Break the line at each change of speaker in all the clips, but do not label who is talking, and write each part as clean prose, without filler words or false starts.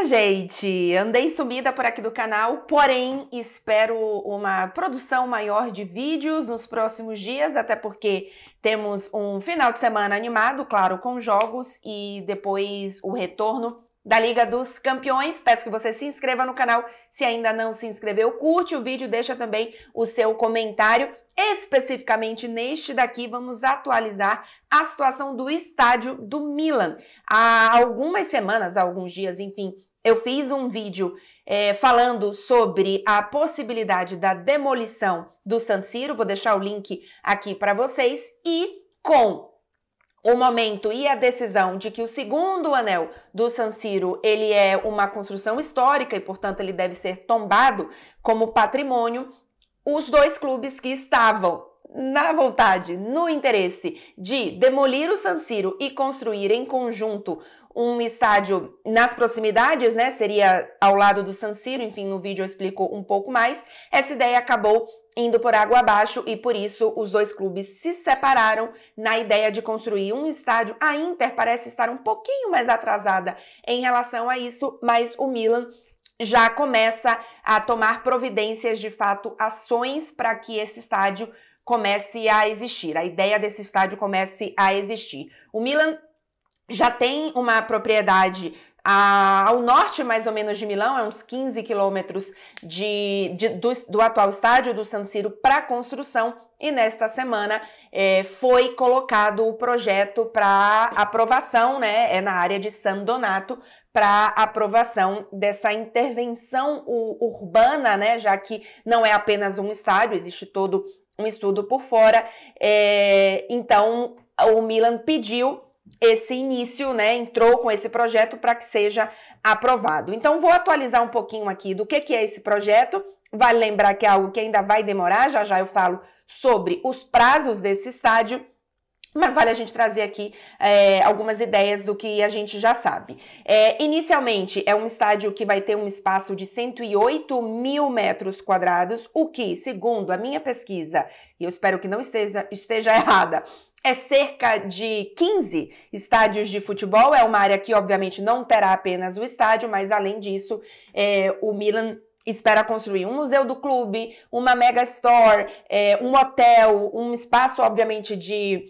gente! Andei sumida por aqui do canal, porém espero uma produção maior de vídeos nos próximos dias, até porque temos um final de semana animado, claro, com jogos e depois o retorno da Liga dos Campeões. Peço que você se inscreva no canal se ainda não se inscreveu, curte o vídeo, deixa também o seu comentário. Especificamente neste daqui, vamos atualizar a situação do estádio do Milan. Há algumas semanas, há alguns dias, enfim, eu fiz um vídeo falando sobre a possibilidade da demolição do San Siro. Vou deixar o link aqui para vocês. E com o momento e a decisão de que o segundo anel do San Siro, ele é uma construção histórica e, portanto, ele deve ser tombado como patrimônio, os dois clubes que estavam na vontade, no interesse de demolir o San Siro e construir em conjunto um estádio nas proximidades, né? Seria ao lado do San Siro, enfim, no vídeo eu explico um pouco mais. Essa ideia acabou indo por água abaixo e por isso os dois clubes se separaram na ideia de construir um estádio. A Inter parece estar um pouquinho mais atrasada em relação a isso, mas o Milan já começa a tomar providências, de fato, ações para que esse estádio comece a existir. A ideia desse estádio comece a existir. O Milan já tem uma propriedade ao norte, mais ou menos, de Milão, é uns 15 quilômetros do atual estádio do San Siro para construção, e nesta semana foi colocado o projeto para aprovação, né? É na área de San Donato, para aprovação dessa intervenção urbana, né? Já que não é apenas um estádio, existe todo um estudo por fora. Então, o Milan pediu esse início, né, entrou com esse projeto para que seja aprovado. Então, vou atualizar um pouquinho aqui do que é esse projeto. Vale lembrar que é algo que ainda vai demorar, já já eu falo sobre os prazos desse estádio, mas vale a gente trazer aqui algumas ideias do que a gente já sabe. Inicialmente, é um estádio que vai ter um espaço de 108 mil metros quadrados, o que, segundo a minha pesquisa, e eu espero que não esteja errada, é cerca de 15 estádios de futebol. É uma área que, obviamente, não terá apenas o estádio, mas, além disso, o Milan espera construir um museu do clube, uma mega store, um hotel, um espaço, obviamente, de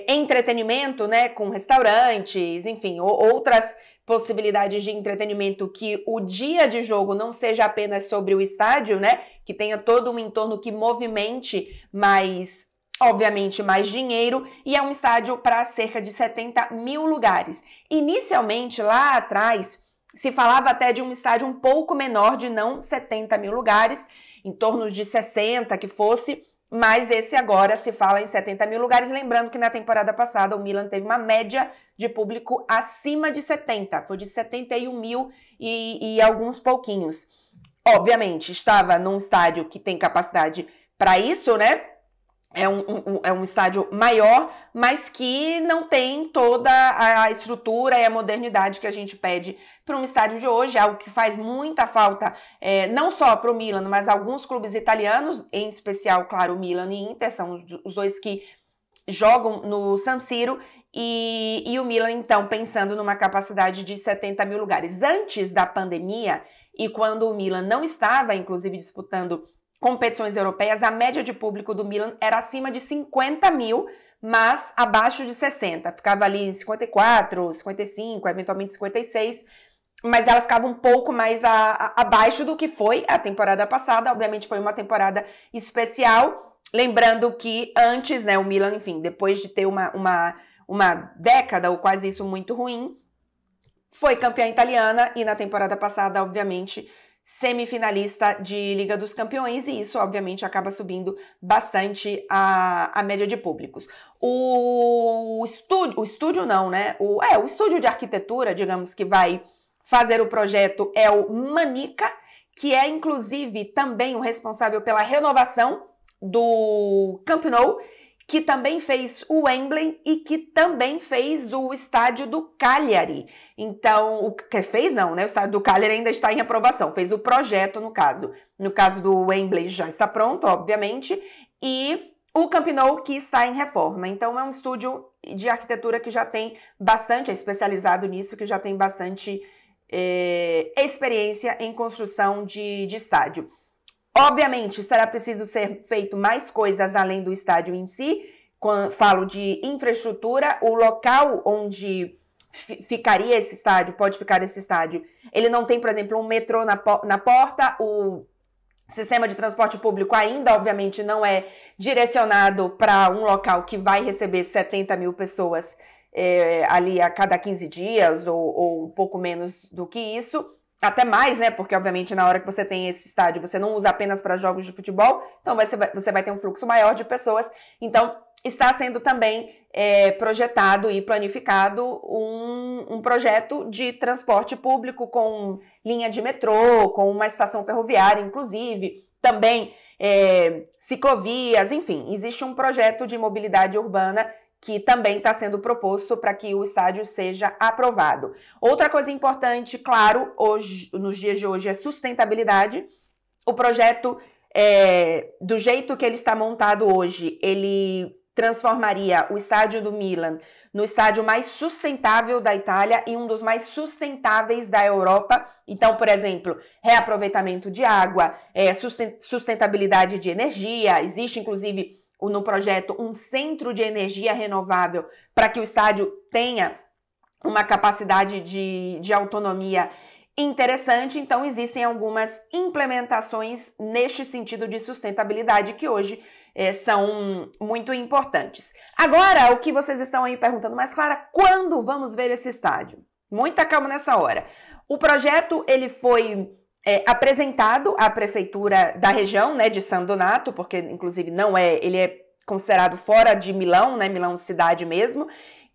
entretenimento, né, com restaurantes, enfim, outras possibilidades de entretenimento, que o dia de jogo não seja apenas sobre o estádio, né, que tenha todo um entorno que movimente mais, obviamente, mais dinheiro, e é um estádio para cerca de 70 mil lugares. Inicialmente, lá atrás, se falava até de um estádio um pouco menor, de não 70 mil lugares, em torno de 60 que fosse, mas esse agora se fala em 70 mil lugares. Lembrando que na temporada passada o Milan teve uma média de público acima de 70, foi de 71 mil e alguns pouquinhos. Obviamente, estava num estádio que tem capacidade para isso, né? É um estádio maior, mas que não tem toda a estrutura e a modernidade que a gente pede para um estádio de hoje, algo que faz muita falta, não só para o Milan, mas alguns clubes italianos, em especial, claro, o Milan e Inter, são os dois que jogam no San Siro, e o Milan, então, pensando numa capacidade de 70 mil lugares. Antes da pandemia, e quando o Milan não estava, inclusive, disputando competições europeias, a média de público do Milan era acima de 50 mil, mas abaixo de 60. Ficava ali em 54, 55, eventualmente 56, mas ela ficava um pouco mais abaixo do que foi a temporada passada. Obviamente foi uma temporada especial, lembrando que antes, né, o Milan, enfim, depois de ter uma década ou quase isso muito ruim, foi campeã italiana e na temporada passada, obviamente, semifinalista de Liga dos Campeões, e isso, obviamente, acaba subindo bastante a média de públicos. O estúdio não, né? O estúdio de arquitetura, digamos, que vai fazer o projeto é o Manica, que é, inclusive, também o responsável pela renovação do Camp Nou, que também fez o Wembley e que também fez o estádio do Cagliari. Então, o que fez não, né? O estádio do Cagliari ainda está em aprovação. Fez o projeto, no caso. No caso do Wembley já está pronto, obviamente. E o Camp Nou, que está em reforma. Então, é um estúdio de arquitetura que já tem bastante, é especializado nisso, que já tem bastante experiência em construção de estádio. Obviamente, será preciso ser feito mais coisas além do estádio em si. Quando falo de infraestrutura, o local onde ficaria esse estádio, pode ficar esse estádio, ele não tem, por exemplo, um metrô na porta, o sistema de transporte público ainda, obviamente, não é direcionado para um local que vai receber 70 mil pessoas ali a cada 15 dias ou um pouco menos do que isso. Até mais, né? Porque, obviamente, na hora que você tem esse estádio, você não usa apenas para jogos de futebol, então você vai ter um fluxo maior de pessoas. Então, está sendo também projetado e planificado um projeto de transporte público com linha de metrô, com uma estação ferroviária, inclusive, também ciclovias, enfim, existe um projeto de mobilidade urbana que também está sendo proposto para que o estádio seja aprovado. Outra coisa importante, claro, hoje, nos dias de hoje, é sustentabilidade. O projeto, do jeito que ele está montado hoje, ele transformaria o estádio do Milan no estádio mais sustentável da Itália e um dos mais sustentáveis da Europa. Então, por exemplo, reaproveitamento de água, sustentabilidade de energia, existe inclusive no projeto um centro de energia renovável para que o estádio tenha uma capacidade de autonomia interessante. Então, existem algumas implementações neste sentido de sustentabilidade que hoje são muito importantes. Agora, o que vocês estão aí perguntando, mas Clara, quando vamos ver esse estádio? Muita calma nessa hora. O projeto, ele foi apresentado à prefeitura da região, né, de San Donato, porque inclusive ele é considerado fora de Milão, né, Milão cidade mesmo,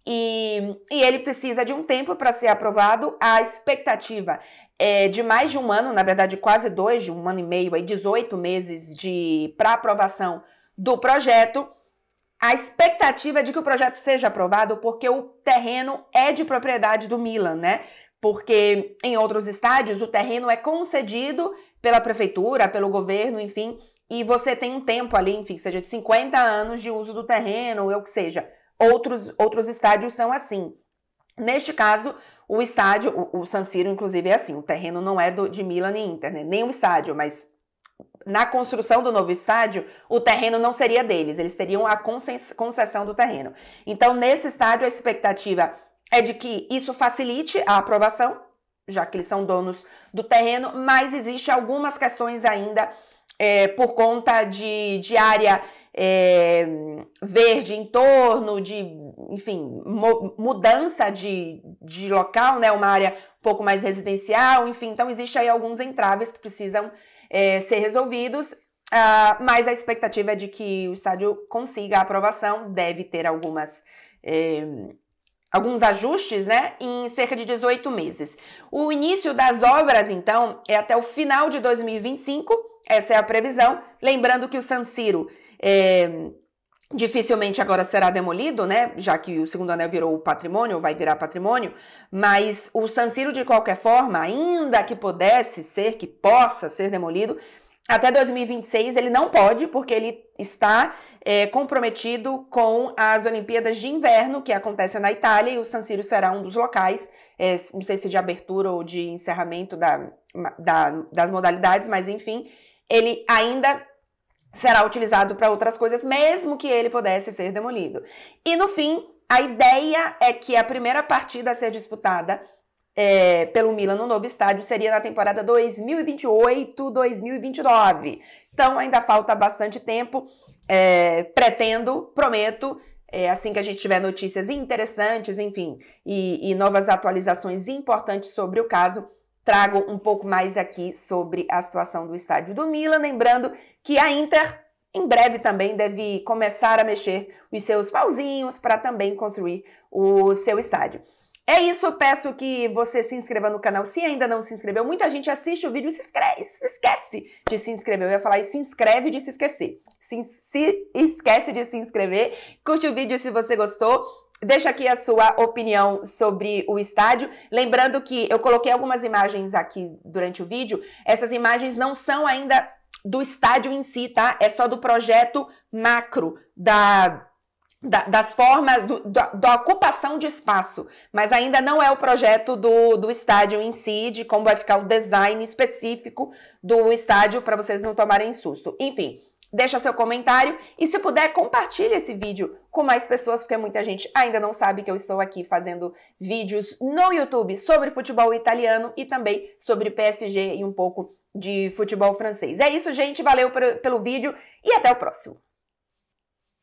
e ele precisa de um tempo para ser aprovado. A expectativa é de mais de um ano, na verdade quase dois, de um ano e meio, 18 meses para aprovação do projeto. A expectativa é de que o projeto seja aprovado porque o terreno é de propriedade do Milan, né? Porque em outros estádios o terreno é concedido pela prefeitura, pelo governo, enfim, e você tem um tempo ali, enfim, seja de 50 anos de uso do terreno, ou o que seja. Outros estádios são assim. Neste caso, o estádio, o San Siro, inclusive, é assim, o terreno não é de Milan e Inter, né? Nem o estádio, mas na construção do novo estádio, o terreno não seria deles, eles teriam a concessão do terreno. Então, nesse estádio, a expectativa é de que isso facilite a aprovação, já que eles são donos do terreno, mas existe algumas questões ainda por conta de área verde em torno, enfim, mudança de local, né? Uma área um pouco mais residencial, enfim, então existe aí alguns entraves que precisam ser resolvidos, mas a expectativa é de que o estádio consiga a aprovação, deve ter alguns ajustes, né, em cerca de 18 meses. O início das obras, então, é até o final de 2025, essa é a previsão. Lembrando que o San Siro dificilmente agora será demolido, né, já que o segundo anel virou patrimônio, ou vai virar patrimônio, mas o San Siro, de qualquer forma, ainda que possa ser demolido, até 2026 ele não pode, porque ele está comprometido com as Olimpíadas de Inverno, que acontecem na Itália, e o San Siro será um dos locais, não sei se de abertura ou de encerramento das modalidades, mas enfim, ele ainda será utilizado para outras coisas, mesmo que ele pudesse ser demolido. E no fim, a ideia é que a primeira partida a ser disputada pelo Milan no novo estádio seria na temporada 2028-2029. Então ainda falta bastante tempo. Prometo, assim que a gente tiver notícias interessantes, enfim, e novas atualizações importantes sobre o caso, trago um pouco mais aqui sobre a situação do estádio do Milan. Lembrando que a Inter, em breve também, deve começar a mexer os seus pauzinhos para também construir o seu estádio. É isso, peço que você se inscreva no canal se ainda não se inscreveu. Muita gente assiste o vídeo e se esquece de se inscrever. Eu ia falar e se inscreve de se esquecer. Se esquece de se inscrever, curte o vídeo se você gostou. Deixa aqui a sua opinião sobre o estádio. Lembrando que eu coloquei algumas imagens aqui durante o vídeo. Essas imagens não são ainda do estádio em si, tá? É só do projeto macro das formas da ocupação de espaço, mas ainda não é o projeto do estádio em si, de como vai ficar o design específico do estádio, para vocês não tomarem susto. Enfim, deixa seu comentário e, se puder, compartilhe esse vídeo com mais pessoas, porque muita gente ainda não sabe que eu estou aqui fazendo vídeos no YouTube sobre futebol italiano e também sobre PSG e um pouco de futebol francês. É isso, gente. Valeu pelo vídeo e até o próximo.